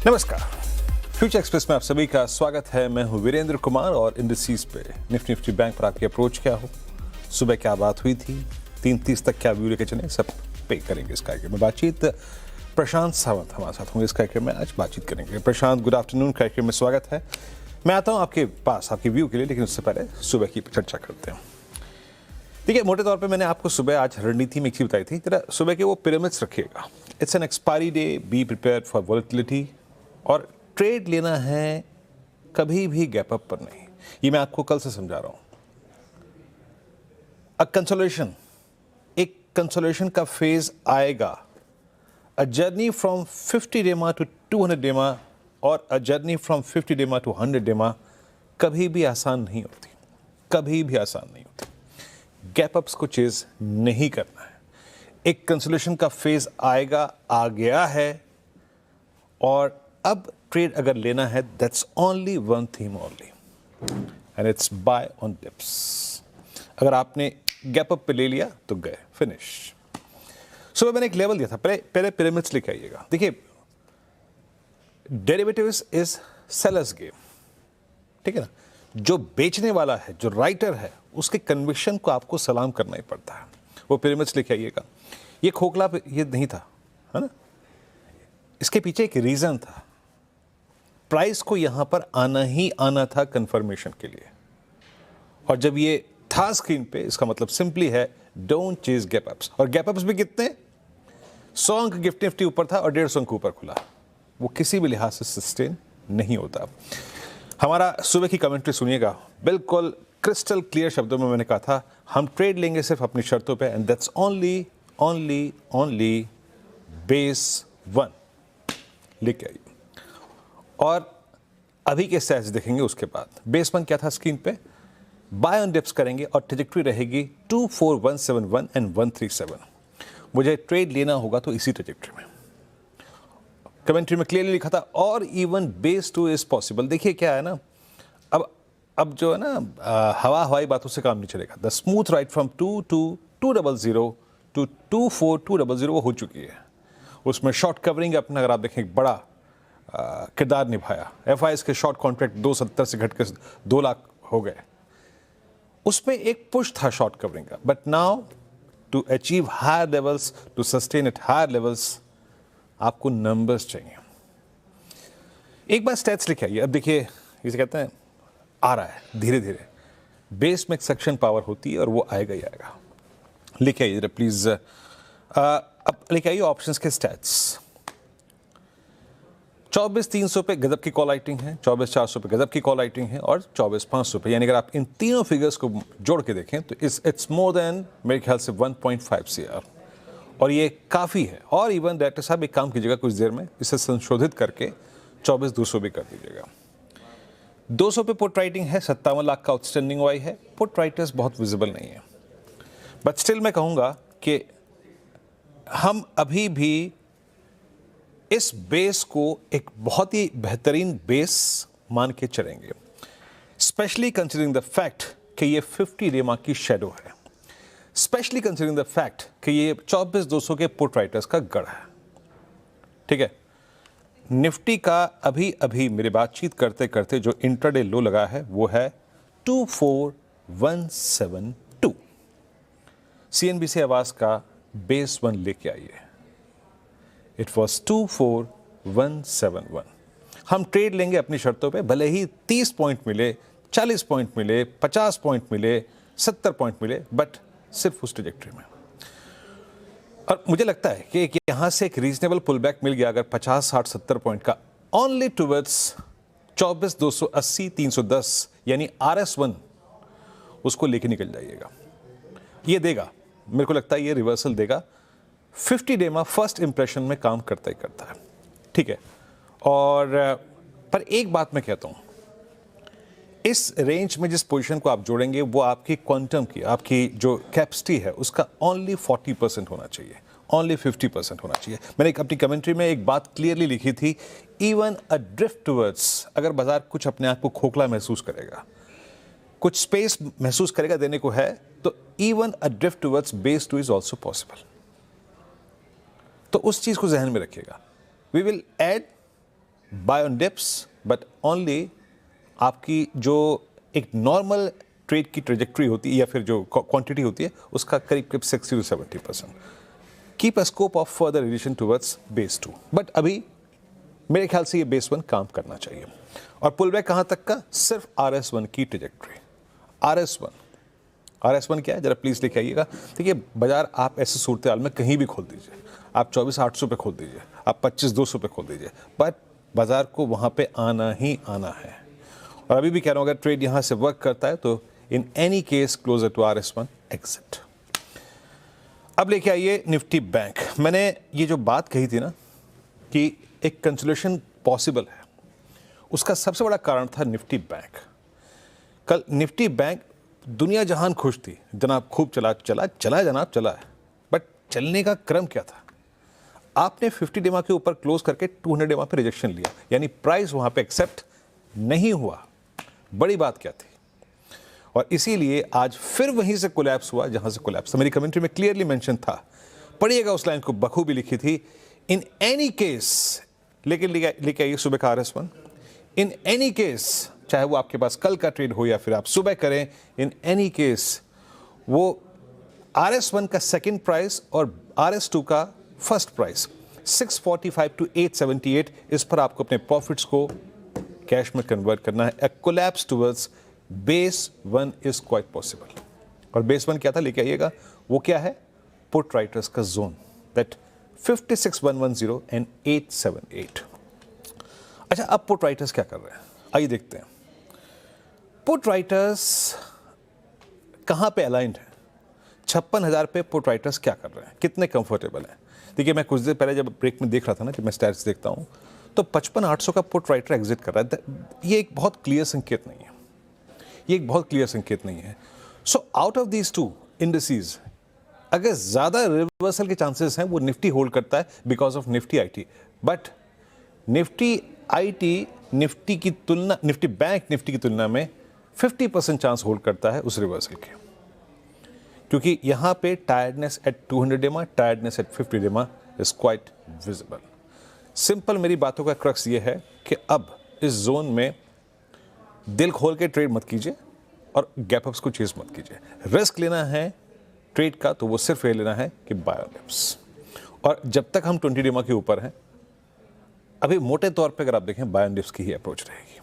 नमस्कार, future express में आप सभी का स्वागत है। मैं हूं वीरेंद्र कुमार और इंडिसेस पे निफ्टी बैंक पर आपकी अप्रोच क्या हो, सुबह क्या बात हुई थी, 3:30 तक क्या व्यू लेके चले, सब पे करेंगे इस कार्यक्रम में बातचीत। प्रशांत सावंत हमारे साथ होंगे इस कार्यक्रम में, आज बातचीत करेंगे। प्रशांत, गुड आफ्टरनून, कार्यक्रम में स्वागत है। मैं आता हूँ आपके पास आपके व्यू के लिए, लेकिन उससे पहले सुबह की चर्चा करते हैं। देखिए, मोटे तौर पे मैंने आपको सुबह आज रणनीति में एक चीज बताई थी, जरा सुबह के वो पिरामिड्स रखिएगा। It's an expiry day, be prepared for volatility, और ट्रेड लेना है कभी भी गैप अप पर नहीं। ये मैं आपको कल से समझा रहा हूं। कंसोलेशन, एक कंसोलेशन का फेज आएगा। अ जर्नी फ्रॉम 50 डेमा टू 200 डेमा और अ जर्नी फ्रॉम 50 डेमा टू 100 डेमा कभी भी आसान नहीं होती, कभी भी आसान नहीं होती। गैप अप्स को चेज नहीं करना है। एक कंसोलेशन का फेज आएगा, आ गया है, और अब ट्रेड अगर लेना है, that's only one theme only, and it's buy on dips. अगर आपने गैप अप पे ले लिया तो गए, फिनिश। सुबह मैंने एक लेवल दिया था, पहले पिरामिड्स लेके आइएगा। देखिए, डेरिवेटिव्स इज सेलर्स गेम, ठीक है ना। जो बेचने वाला है, जो राइटर है, उसके कन्विक्शन को आपको सलाम करना ही पड़ता है। वो पिरामिड्स लेके आइएगा। ये खोखला ये नहीं था, है ना। इसके पीछे एक रीजन था। प्राइस को यहां पर आना ही आना था कंफर्मेशन के लिए, और जब ये था स्क्रीन पे, इसका मतलब सिंपली है डोंट चेज गैप अप्स। और गैप अप्स भी कितने, 100 अंक गिफ्ट निफ्टी ऊपर था और 150 अंक ऊपर खुला, वो किसी भी लिहाज से सस्टेन नहीं होता। हमारा सुबह की कमेंट्री सुनिएगा, बिल्कुल क्रिस्टल क्लियर शब्दों में मैंने कहा था, हम ट्रेड लेंगे सिर्फ अपनी शर्तों पे, and that's only only only base 1 लेके आइए। और अभी के स्टैट्स देखेंगे। उसके बाद बेस 1 क्या था स्क्रीन पे, बाय ऑन डिप्स करेंगे और ट्रैजेक्टरी रहेगी 24171 एंड 137। मुझे ट्रेड लेना होगा तो इसी ट्रैजेक्टरी में। कमेंट्री में क्लियरली लिखा था, और इवन बेस 2 इज पॉसिबल। देखिए क्या है ना, अब जो है ना, हवाई बातों से काम नहीं चलेगा। The smooth ride from 22200 to 24200 वो हो चुकी है। उसमें शॉर्ट कवरिंग अपना, अगर आप देखें, एक बड़ा किरदार निभाया। एफआईएस के शॉर्ट कॉन्ट्रैक्ट 270 से घट के 2 लाख हो गए। उसमें एक पुश था शॉर्ट कवरिंग का, but now to achieve higher levels, to sustain at higher levels, आपको नंबर्स चाहिए। एक बार स्टैट्स लिखे आइए। अब देखिए, इसे कहते हैं आ रहा है धीरे धीरे। बेस में एक सक्शन पावर होती है और वो आएगा ही आएगा। लिखे आइए प्लीज। अब लिखे आइए ऑप्शंस के स्टैट्स। 24,300 पे गजब की कॉल राइटिंग है, 24,400 पे गजब की कॉल राइटिंग है, और 24,500 पे, यानी अगर आप इन तीनों फिगर्स को जोड़ के देखें तो इट्स मोर देन, मेरे ख्याल से 1.5 CR, और ये काफ़ी है। और इवन डायरेक्टर साहब एक काम कीजिएगा, कुछ देर में इसे संशोधित करके 24,200 भी कर दीजिएगा। 200 पे पुट राइटिंग है, 57 लाख का आउटस्टैंडिंग वाई है। पुट राइटर्स बहुत विजिबल नहीं है, बट स्टिल मैं कहूँगा कि हम अभी भी इस बेस को एक बहुत ही बेहतरीन बेस मान के चलेंगे, स्पेशली कंसिडरिंग द फैक्ट कि ये 50 डेमा की शेडो है, स्पेशली कंसिडरिंग द फैक्ट कि ये 24,200 के पुट राइटर्स का गढ़ है। ठीक है, निफ्टी का अभी अभी मेरी बातचीत करते करते जो इंट्राडे लो लगा है वो है 24172। CNBC आवाज का बेस 1 लेके आइए। It was 24171। हम ट्रेड लेंगे अपनी शर्तों पे, भले ही 30 पॉइंट मिले, 40 पॉइंट मिले, 50 पॉइंट मिले, 70 पॉइंट मिले, बट सिर्फ उस ट्रैजेक्टरी में। और मुझे लगता है कि यहां से एक रीजनेबल पुल बैक मिल गया अगर 50, 60, 70 पॉइंट का, ओनली टुवर्ड्स 24,280, 310, यानी RS1, उसको लेके निकल जाइएगा। ये देगा, मेरे को लगता है ये रिवर्सल देगा। 50 डेमा फर्स्ट इंप्रेशन में काम करता ही करता है, ठीक है। और पर एक बात मैं कहता हूं, इस रेंज में जिस पोजीशन को आप जोड़ेंगे वो आपकी क्वांटम की, आपकी जो कैपेसिटी है उसका ओनली 40% होना चाहिए, ओनली 50% होना चाहिए। मैंने अपनी कमेंट्री में एक बात क्लियरली लिखी थी, इवन अ ड्रिफ्ट टुवर्ड्स, अगर बाजार कुछ अपने आप को खोखला महसूस करेगा, कुछ स्पेस महसूस करेगा देने को है, तो even a drift towards base 2 is also possible. तो उस चीज को जहन में रखिएगा। We will add buy on dips, but only आपकी जो एक नॉर्मल ट्रेड की ट्रेजेक्ट्री होती है या फिर जो क्वांटिटी होती है उसका करीब करीब 60 to 70%. Keep a scope of further addition towards base 2, but अभी मेरे ख्याल से ये बेस 1 काम करना चाहिए. और पुल बैक कहाँ तक का? सिर्फ RS1 की ट्रेजेक्ट्री. RS1 क्या है जरा प्लीज लेके आइएगा. देखिए बाजार आप ऐसे सूरत हाल में कहीं भी खोल दीजिए, आप 24,800 पे खोल दीजिए, आप 25,200 पे खोल दीजिए, बट बाजार को वहाँ पे आना ही आना है. और अभी भी कह रहा हूँ अगर ट्रेड यहाँ से वर्क करता है तो in any case closer to RS1 exit. अब लेके आइए निफ्टी बैंक. मैंने ये जो बात कही थी ना कि एक कंसोलिडेशन पॉसिबल है, उसका सबसे बड़ा कारण था निफ्टी बैंक. कल निफ्टी बैंक दुनिया जहान खुश थी, जनाब खूब चला जनाब चला है, बट चलने का क्रम क्या था? आपने 50 डेमा के ऊपर क्लोज करके 200 डेमा पे रिजेक्शन लिया, यानी प्राइस वहां पे एक्सेप्ट नहीं हुआ. बड़ी बात क्या थी? और इसीलिए आज फिर वहीं से कोलैप्स हुआ जहां से कोलैप्स था. मेरी कमेंट्री में क्लियरली मेंशन था, पढ़िएगा उस लाइन को, बखूबी लिखी थी. इन एनी केस, लेकिन लेके आइए सुबह का RS1. इन एनी केस, चाहे वो आपके पास कल का ट्रेड हो या फिर आप सुबह करें, इन एनी केस वो RS1 का सेकंड प्राइस और RS2 का फर्स्ट प्राइस 645 to 878, इस पर आपको अपने प्रॉफिट्स को कैश में कन्वर्ट करना है. A collapse towards base 1 is quite possible. और बेस 1 क्या था लेके आइएगा, वो क्या है? पुट राइटर्स का जोन, दैट 56,110 एंड 878. अच्छा, अब पुट राइटर्स क्या कर रहे हैं आइए देखते हैं. पुट राइटर्स कहां पे अलाइंड है? 56,000 पे पुट राइटर्स क्या कर रहे हैं, कितने कंफर्टेबल हैं? देखिए मैं कुछ देर पहले जब ब्रेक में देख रहा था ना, कि मैं स्टैट्स देखता हूं तो 55,800 का पुट राइटर एग्जिट कर रहा है. ये एक बहुत क्लियर संकेत नहीं है, ये एक बहुत क्लियर संकेत नहीं है. So out of these two indices अगर ज्यादा रिवर्सल के चांसेस हैं वो निफ्टी होल्ड करता है because of Nifty IT. But Nifty IT Nifty bank Nifty की तुलना में 50% चांस होल्ड करता है उस रिवर्सल के, क्योंकि यहां पे टायर्डनेस एट 200 डेमा, टायर्डनेस एट 50 डेमा इज क्वाइट विजिबल. सिंपल मेरी बातों का क्रक्स ये है कि अब इस जोन में दिल खोल के ट्रेड मत कीजिए और गैप अप्स को चेज मत कीजिए. रिस्क लेना है ट्रेड का तो वो सिर्फ ये लेना है कि बाय ऑन डिप्स. और जब तक हम 20 डेमा के ऊपर हैं, अभी मोटे तौर पे अगर आप देखें बाय ऑन डिप्स की ही अप्रोच रहेगी.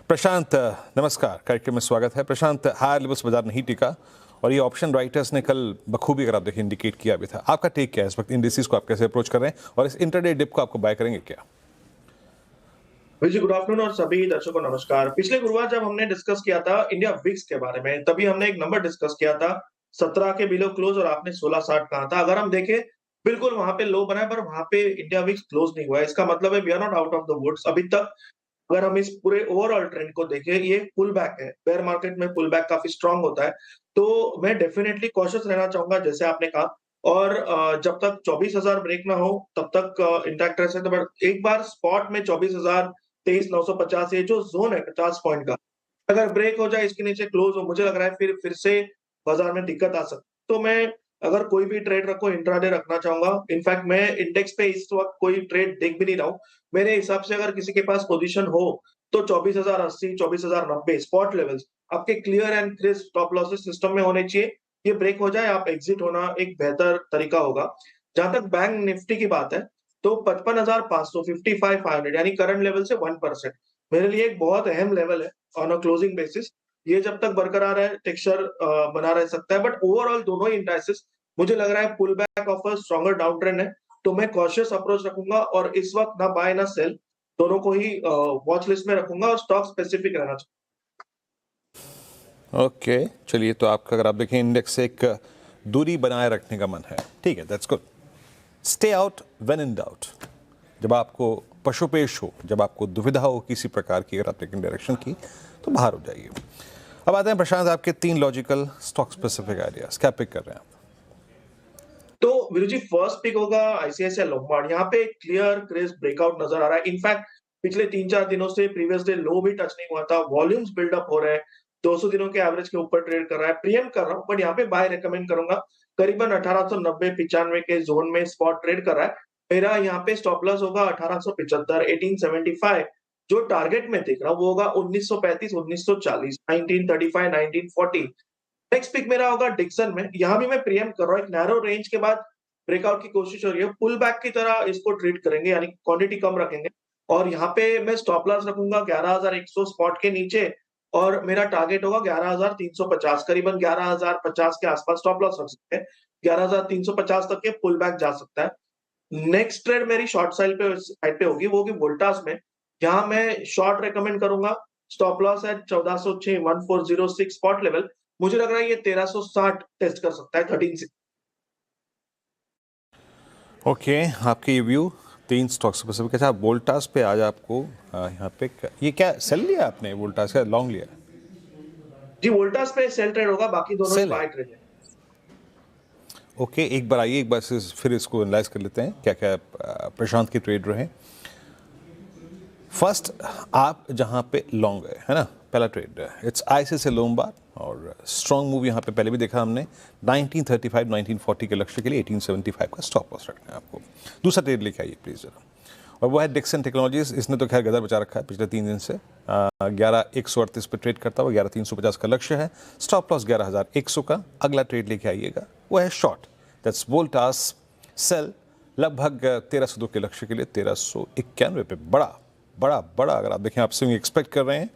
प्रशांत नमस्कार, कार्यक्रम में स्वागत है. प्रशांत, हायर लेवल्स बाजार नहीं टिका और ये ऑप्शन राइटर्स ने कल बखूबी अगर आप देखें इंडिकेट किया भी था. आपका टेक क्या है इस वक्त? इंडिसेस को आप कैसे अप्रोच कर रहे हैं और इस इंटरडे डिप को आपको बाय करेंगे क्या? जी गुड आफ्टरनून और सभी दर्शकों नमस्कार. पिछले गुरुवार जब हमने डिस्कस किया था इंडिया विक्स के बारे में, तभी हमने एक नंबर डिस्कस किया था 17 के बिलो क्लोज और आपने 16.60 कहा था. अगर हम देखें बिल्कुल वहां पे लो बना है, पर वहां पे इंडिया विक्स क्लोज नहीं हुआ है. इसका मतलब है we are not out of the woods अभी तक. अगर हम इस पूरे ओवरऑल ट्रेंड को देखें, ये पुल बैक है. बेयर मार्केट में पुल बैक काफी स्ट्रांग होता है, तो मैं डेफिनेटली कॉशियस रहना चाहूंगा जैसे आपने कहा. और जब तक 24,000 ब्रेक ना हो तब तक इंटैक्ट रह सकते हैं. बट एक बार स्पॉट में 24,000 23,950 ये जो जोन है 50 पॉइंट का, अगर ब्रेक हो जाए, इसके नीचे क्लोज हो, मुझे लग रहा है फिर से बाजार में दिक्कत आ सकती. तो मैं अगर कोई भी ट्रेड रखो इंट्राडे रखना चाहूंगा. इनफैक्ट मैं इंडेक्स पे इस वक्त कोई ट्रेड देख भी नहीं रहा हूं. मेरे हिसाब से अगर किसी के पास पोजीशन हो तो 24,080 24,090 स्पॉट लेवल्स आपके clear and crisp stop losses system में होने चाहिए. ये ब्रेक हो जाए, आप एग्जिट होना एक बेहतर तरीका होगा. जहां तक बैंक निफ्टी की बात है तो 55,500 55,500 यानी करंट लेवल से 1% मेरे लिए एक बहुत अहम लेवल है ऑन अ क्लोजिंग बेसिस. ये जब तक बरकरार है टेक्सचर बना रह सकता है. बट ओवरऑल दोनों ही इंडाइसेस मुझे लग रहा है pull back of a stronger down trend है. तो मैं कॉशियस अप्रोच रखूंगा और इस वक्त ना बाय ना सेल, दोनों को ही वॉच लिस्ट में रखूंगा और स्टॉक स्पेसिफिक रहना चाहिए. ओके चलिए, तो आपका अगर आप देखें इंडेक्स से एक दूरी बनाए रखने का मन है, ठीक है, that's good. Stay out when in doubt. जब आपको पशुपेश हो, जब आपको दुविधा हो किसी प्रकार की, अगर आप देखें डायरेक्शन की, तो बाहर हो जाइए. अब आते हैं प्रशांत, आपके 3 लॉजिकल स्टॉक स्पेसिफिक आइडियाज, क्या पिक कर रहे हैं आप? तो वीरू जी फर्स्ट पिक होगा आईसीआईसीआई लोम्बार्ड. यहाँ पे क्लियर क्रिस्प ब्रेकआउट नजर आ रहा है. इनफैक्ट पिछले 3-4 दिनों से प्रीवियस डे लो भी टच नहीं हुआ था. वॉल्यूम्स बिल्डअप हो रहे हैं, 200 दिनों के एवरेज के ऊपर ट्रेड कर रहा है. प्रीएम कर रहा हूं, बट यहाँ पे बाय रेकमेंड करूंगा. करीबन 1890-95 के जोन में स्पॉट ट्रेड कर रहा है. मेरा यहाँ पे स्टॉप लॉस होगा 1875, 1875। जो टारगेट मैं देख रहा हूँ वो होगा 1935, 1940, 1935, 1940। नेक्स्ट पिक मेरा होगा डिक्सन में। यहाँ भी मैं प्रीएम्प्ट कर रहा हूँ, एक नैरो रेंज के बाद ब्रेकआउट की कोशिश हो रही है। पुल बैक की तरह इसको ट्रीट करेंगे, यानी क्वांटिटी कम रखेंगे। और यहाँ पे मैं स्टॉप लॉस रखूंगा 11,100 स्पॉट के नीचे, और मेरा टारगेट होगा 11,350, करीबन 11,050 के आसपास स्टॉप लॉस रख सकते हैं। 11,350 तक के पुल बैक जा सकता है। नेक्स्ट ट्रेड मेरी शॉर्ट साइड पे होगी, वो होगी वोल्टास में। यहाँ मैं शॉर्ट रेकमेंड करूंगा। स्टॉप लॉस है 1406, 1406 स्पॉट लेवल। मुझे लग रहा है ये 1360 टेस्ट कर सकता है 13 से। ओके, आपके ये व्यू 3 स्टॉक्स पर सब कैसा? वोल्टास पे आज आपको यहाँ पे ये क्या सेल लिया आपने? वोल्टास का लॉन्ग लिया? जी, वोल्टास पे सेल ट्रेड होगा, बाकी दोनों ही सेल है। बाय ट्रेड है। ओके, एक बार आइए, एक बार फिर इसको एनालाइज कर लेते हैं क्या क्या प्रशांत के ट्रेड रहे। फर्स्ट, आप जहाँ पे लॉन्ग गए है ना, पहला ट्रेड इट्स आईसीआईसीआई लोम्बार्ड, और स्ट्रॉन्ग मूव यहाँ पे पहले भी देखा हमने। 1935 1940 के लक्ष्य के लिए 1875 का स्टॉप लॉस रखना है आपको। दूसरा ट्रेड लेके आइए प्लीज जरा, और वो है डिक्सन टेक्नोलॉजीज। इसने तो खैर गदर बचा रखा है पिछले 3 दिन से। 11,138 पे ट्रेड करता हुआ 11,350 का लक्ष्य है। स्टॉप लॉस 11,100 का। अगला ट्रेड लेके आइएगा, वो है शॉर्ट, दैट्स वोल्टास सेल, लगभग 1302 के लक्ष्य के लिए 1391 पे। बड़ा बड़ा बड़ा अगर आप देखें, आप स्विंग एक्सपेक्ट कर रहे हैं,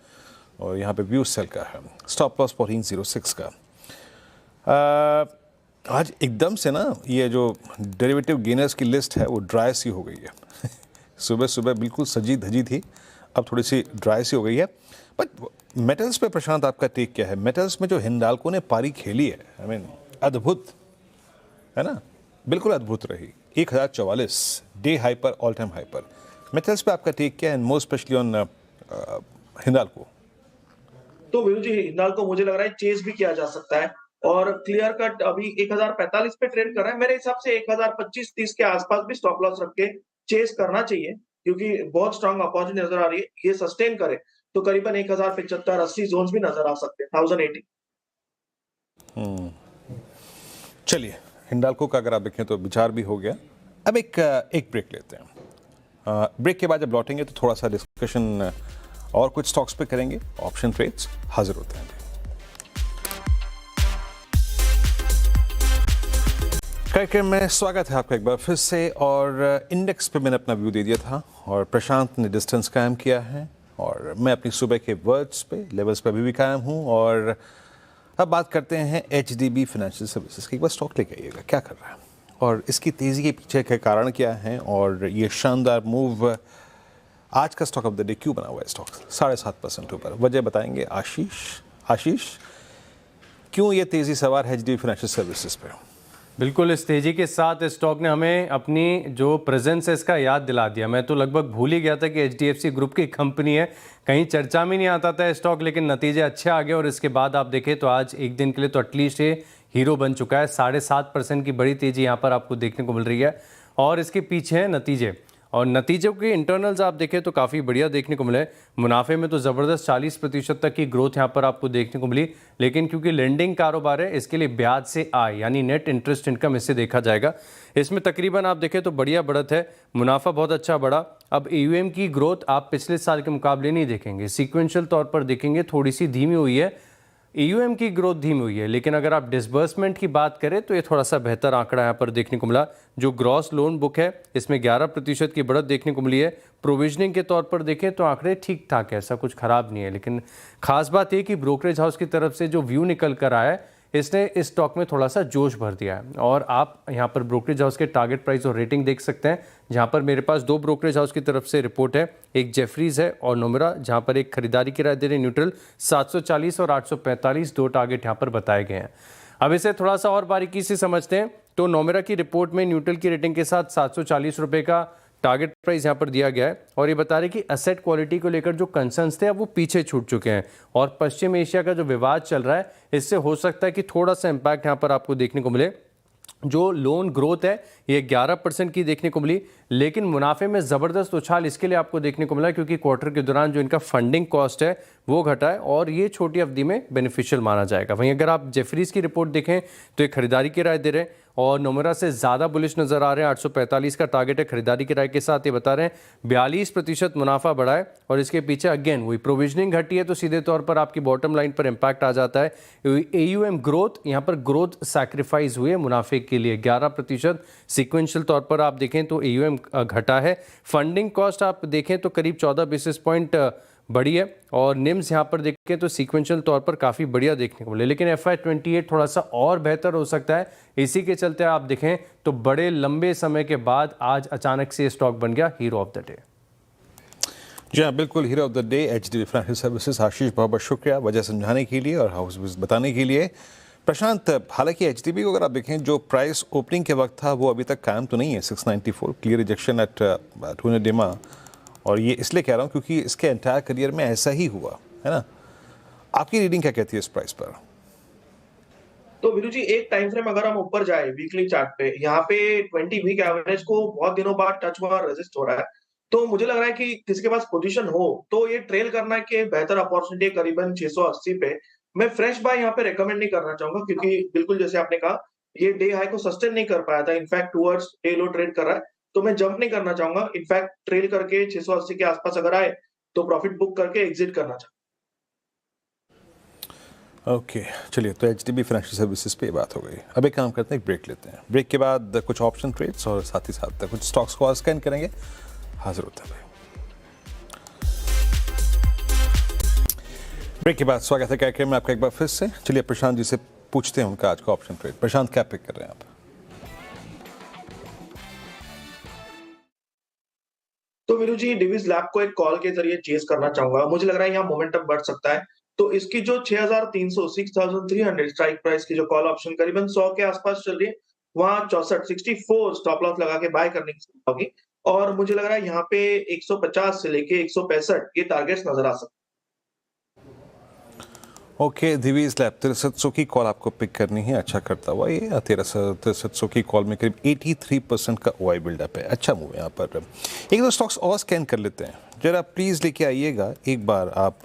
और यहाँ पे व्यू सेल का है। स्टॉप लॉस 1406 का। आज एकदम से ना ये जो डेरिवेटिव गेनर्स की लिस्ट है वो ड्राई सी हो गई है। सुबह सुबह बिल्कुल सजी धजी थी, अब थोड़ी सी ड्राई सी हो गई है। बट मेटल्स पे प्रशांत आपका टेक क्या है? मेटल्स में जो हिंडाल्को ने पारी खेली है, आई मीन अद्भुत है ना, बिल्कुल अद्भुत रही। 1044 day hyper, all time hyper. Metals पे आपका टेक क्या है, मोर स्पेशली ऑन हिंडाल्को? तो विनू जी, हिंडाल्को मुझे लग रहा है चेस भी किया जा सकता है, और क्लियर कट अभी 1045 पे ट्रेड कर रहा है। मेरे हिसाब से 1025-30 के आसपास भी स्टॉप लॉस रख के चेस करना चाहिए, क्योंकि बहुत स्ट्रांग अपॉर्चुनिटी नजर आ रही है। ये सस्टेन करे तो करीबन 1075-80 जोन्स भी नजर आ सकते हैं, 1080। चलिए, हिंडाल्को का अगर आप देखें तो विचार भी हो गया। अब एक ब्रेक लेते हैं। ब्रेक के बाद जब लौटेंगे तो थोड़ा सा डिस्कशन और कुछ स्टॉक्स पे करेंगे। ऑप्शन ट्रेड्स हाजिर होते हैं। कार्यक्रम में स्वागत है आपका एक बार फिर से, और इंडेक्स पे मैंने अपना व्यू दे दिया था, और प्रशांत ने डिस्टेंस कायम किया है, और मैं अपनी सुबह के वर्ड्स पे, लेवल्स पे अभी भी कायम हूँ। और अब बात करते हैं एचडीबी फाइनेंशियल सर्विसेज की। एक बार स्टॉक लेके आइएगा, क्या कर रहा है और इसकी तेज़ी के पीछे के कारण क्या है, और ये शानदार मूव आज का स्टॉक ऑफ द डे क्यों बना हुआ है स्टॉक 7.5% ऊपर? वजह बताएंगे आशीष, क्यों ये तेज़ी सवार है एचडीबी फाइनेंशियल सर्विसेज पे? बिल्कुल, इस तेज़ी के साथ इस स्टॉक ने हमें अपनी जो प्रेजेंस है इसका याद दिला दिया। मैं तो लगभग भूल ही गया था कि एचडीएफसी ग्रुप की कंपनी है, कहीं चर्चा में नहीं आता था स्टॉक, लेकिन नतीजे अच्छे आ गए। और इसके बाद आप देखें तो आज एक दिन के लिए तो एटलीस्ट ये हीरो बन चुका है। 7.5% की बड़ी तेज़ी यहाँ पर आपको देखने को मिल रही है, और इसके पीछे हैं नतीजे, और नतीजों के इंटरनल्स आप देखें तो काफ़ी बढ़िया देखने को मिले। मुनाफे में तो ज़बरदस्त 40% तक की ग्रोथ यहाँ पर आपको देखने को मिली, लेकिन क्योंकि लेंडिंग कारोबार है इसके लिए ब्याज से आय यानी नेट इंटरेस्ट इनकम इससे देखा जाएगा। इसमें तकरीबन आप देखें तो बढ़िया बढ़त है, मुनाफा बहुत अच्छा बढ़ा। अब AUM की ग्रोथ आप पिछले साल के मुकाबले नहीं देखेंगे, सीक्वेंशियल तौर पर देखेंगे थोड़ी सी धीमी हुई है। AUM की ग्रोथ धीमी हुई है, लेकिन अगर आप डिसबर्समेंट की बात करें तो ये थोड़ा सा बेहतर आंकड़ा यहाँ पर देखने को मिला। जो ग्रॉस लोन बुक है इसमें 11% की बढ़त देखने को मिली है। प्रोविजनिंग के तौर पर देखें तो आंकड़े ठीक ठाक है, ऐसा कुछ खराब नहीं है। लेकिन खास बात ये कि ब्रोकरेज हाउस की तरफ से जो व्यू निकल कर आया है इसने इस स्टॉक में थोड़ा सा जोश भर दिया है। और आप यहाँ पर ब्रोकरेज हाउस के टारगेट प्राइस और रेटिंग देख सकते हैं, जहाँ पर मेरे पास 2 ब्रोकरेज हाउस की तरफ से रिपोर्ट है, एक जेफरीज है और नोमेरा, जहाँ पर एक खरीदारी की राय दे रहे न्यूट्रल 740 और 845 2 टारगेट यहाँ पर बताए गए हैं। अब इसे थोड़ा सा और बारीकी से समझते हैं तो नोमेरा की रिपोर्ट में न्यूट्रल की रेटिंग के साथ 740 रुपये का टारगेट प्राइस यहाँ पर दिया गया है, और ये बता रहे कि असेट क्वालिटी को लेकर जो कंसर्न्स थे अब वो पीछे छूट चुके हैं। और पश्चिम एशिया का जो विवाद चल रहा है इससे हो सकता है कि थोड़ा सा इम्पैक्ट यहाँ पर आपको देखने को मिले। जो लोन ग्रोथ है ये 11% की देखने को मिली, लेकिन मुनाफे में ज़बरदस्त उछाल इसके लिए आपको देखने को मिला क्योंकि क्वार्टर के दौरान जो इनका फंडिंग कॉस्ट है वो घटा है और ये छोटी अवधि में बेनिफिशियल माना जाएगा। वहीं अगर आप जेफरीज की रिपोर्ट देखें तो ये खरीदारी की राय दे रहे हैं और नोमेरा से ज़्यादा बुलिश नज़र आ रहे हैं। 845 का टारगेट है खरीदारी की राय के साथ। ये बता रहे हैं 42% मुनाफा बढ़ा है और इसके पीछे अगेन वही प्रोविजनिंग घटी है तो सीधे तौर पर आपकी बॉटम लाइन पर इम्पैक्ट आ जाता है। AUM ग्रोथ, यहाँ पर ग्रोथ सैक्रिफाइस हुई है मुनाफे के लिए 11%। सीक्वेंशियल तौर पर आप देखें तो AUM घटा है। फंडिंग कॉस्ट आप देखें तो करीब 14 बेसिस पॉइंट बढ़ी है और निम्स यहाँ पर देखें तो सीक्वेंशियल तौर पर काफ़ी बढ़िया देखने को मिले, लेकिन FY28 थोड़ा सा और बेहतर हो सकता है। इसी के चलते आप देखें तो बड़े लंबे समय के बाद आज अचानक से स्टॉक बन गया हीरो ऑफ द डे। जी हाँ, बिल्कुल hero of the day HDB financial services. Ashish बहुत बहुत शुक्रिया वजह समझाने के लिए और हाउस बताने के लिए। प्रशांत, हालांकि HDB को अगर आप देखें जो प्राइस ओपनिंग के वक्त था वो अभी तक कायम तो नहीं है। 694 क्लियर रिजेक्शन एट 200 DMA, और ये इसलिए कह रहा हूँ क्योंकि इसके एंटायर करियर में ऐसा ही हुआ है ना। आपकी रीडिंग क्या कहती है इस प्राइस पर? तो वीरू जी, एक टाइम फ्रेम अगर हम ऊपर जाए वीकली चार्ट पे, यहाँ पे 20 वीक एवरेज को बहुत दिनों बाद टच हुआ, रेजिस्ट हो रहा है। तो मुझे लग रहा है कि किसी के पास पोजीशन हो तो ये ट्रेल करना के बेहतर अपॉर्चुनिटी है करीबन 680 पे। मैं फ्रेश बाय यहाँ पे रेकमेंड नहीं करना चाहूंगा क्योंकि बिल्कुल जैसे आपने कहा ये डे हाई को सस्टेन नहीं कर पाया था, इनफैक्ट टुवर्ड्स डे लो ट्रेड कर रहा है। तो मैं जंप नहीं करना चाहूंगा, इनफैक्ट ट्रेल करके 680 के आसपास अगर आए तो प्रॉफिट बुक करके एग्जिट करना चाहूंगा। ओके चलिए, तो HDB फाइनेंशियल सर्विसेज पे बात हो गई। अब एक काम करते हैं, एक ब्रेक लेते हैं। ब्रेक के बाद कुछ ऑप्शन ट्रेड्स और साथ ही साथ कुछ स्टॉक्स को स्कैन करेंगे। हाजिर होता है भाई। ब्रेक के बाद स्वागत है कार्यक्रम में आपका एक बार फिर से। चलिए प्रशांत जी से पूछते हैं उनका आज का ऑप्शन ट्रेड। प्रशांत, क्या पिक कर रहे हैं आप? तो वीरू जी, डिविस लैब को एक कॉल के जरिए चेस करना चाहूंगा। मुझे लग रहा है यहाँ मोमेंटम बढ़ सकता है। तो इसकी जो 6300 6300 स्ट्राइक प्राइस की जो कॉल ऑप्शन करीबन 100 के आसपास चल रही है, वहां 64 स्टॉप लॉस लगा के बाय करने की जरूरत होगी। और मुझे लग रहा है यहाँ पे 150 से लेके 165 ये टारगेट्स नजर आ सकते हैं। ओके, दिवीज लैब 6300 की कॉल आपको पिक करनी है। अच्छा करता हुआ ये 6300 की कॉल में करीब 83% का OI बिल्डअप है। अच्छा मूव है यहाँ पर। एक दो स्टॉक्स और स्कैन कर लेते हैं जरा, प्लीज लेके आइएगा एक बार आप।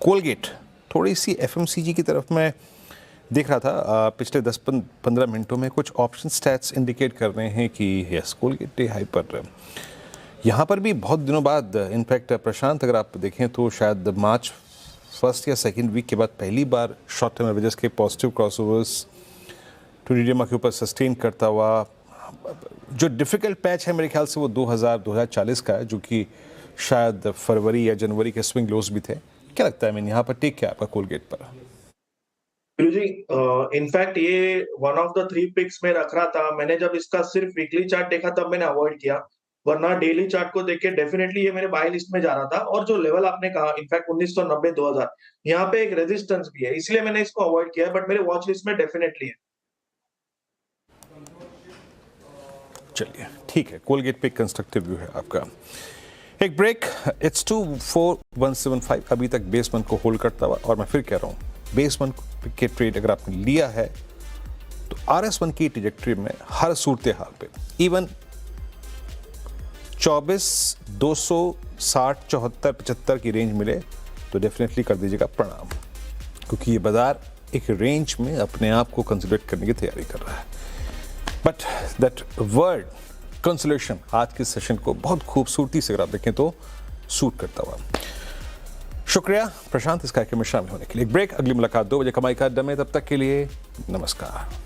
कोलगेट थोड़ी सी FMCG की तरफ मैं देख रहा था पिछले 10-15 मिनटों में। कुछ ऑप्शन स्टैट्स इंडिकेट कर रहे हैं कि यस कोलगेट डे हाई पर। यहाँ पर भी बहुत दिनों बाद, इनफैक्ट प्रशांत अगर आप देखें तो शायद मार्च फर्स्ट या सेकंड वीक के बाद पहली बार शॉर्ट टर्म एवरेजेस के पॉजिटिव क्रॉसओवर्स 200 DMA के ऊपर सस्टेन करता हुआ। जो डिफिकल्ट पैच है मेरे ख्याल से वो 2040 का है, जो कि शायद फरवरी या जनवरी के स्विंग लोस भी थे। क्या लगता है मैंने यहाँ पर टेक क्या आपका कोलगेट पर? वीरू जी, इनफैक्ट ये वन ऑफ द 3 पिक्स में रख रहा था। मैंने जब इसका सिर्फ वीकली चार्ट देखा तब मैंने अवॉइड किया, वरना डेली चार्ट को देख के डेफिनेटली ये मेरे बाय लिस्ट में जा रहा था। और जो लेवल आपने कहा इनफैक्ट 1990 2000 यहाँ पे एक रेजिस्टेंस भी है, इसलिए मैंने इसको अवॉइड किया है, बट मेरे वॉच लिस्ट में डेफिनेटली है। चलिए ठीक है, कोलगेट पे कंस्ट्रक्टिव व्यू है आपका। एक ब्रेक। इट्स 24175 अभी तक बेस 1 को होल्ड करता हुआ, और मैं फिर कह रहा हूँ बेस 1 के ट्रेड अगर आपने लिया है तो RS1 की ट्रैजेक्टरी में हर सूरत हाल पे इवन 24 260 74 75 की रेंज मिले तो डेफिनेटली कर दीजिएगा प्रणाम, क्योंकि ये बाजार एक रेंज में अपने आप को कंसोलिडेट करने की तैयारी कर रहा है। बट दैट वर्ड कंसोलेशन आज के सेशन को बहुत खूबसूरती से अगर आप देखें तो सूट करता हुआ। शुक्रिया प्रशांत इस कार्यक्रम में शामिल होने के लिए। ब्रेक, अगली मुलाकात 2 बजे कमाई का अड्डा में। तब तक के लिए नमस्कार।